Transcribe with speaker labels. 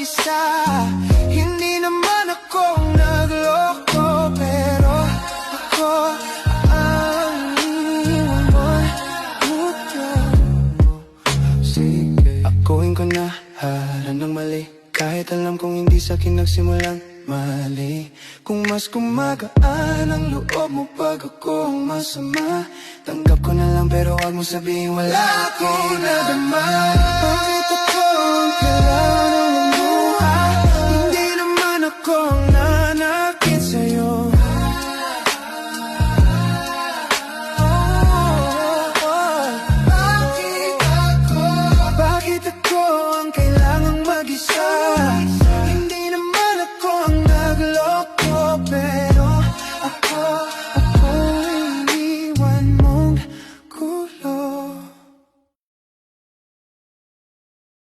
Speaker 1: mag-isa. Hindi naman ako nagloko, pero ako ang iniwan mo'y mutya mo. Sige, akuin ko na haran ng mali, kahit alam kong hindi sa'kin nagsimulang mali. Kung mas gumagaan ang loob mo pag ako ang masama, tanggap ko na lang pero wag mo sabihin wala akong nadama. Bakit ako ang kailangan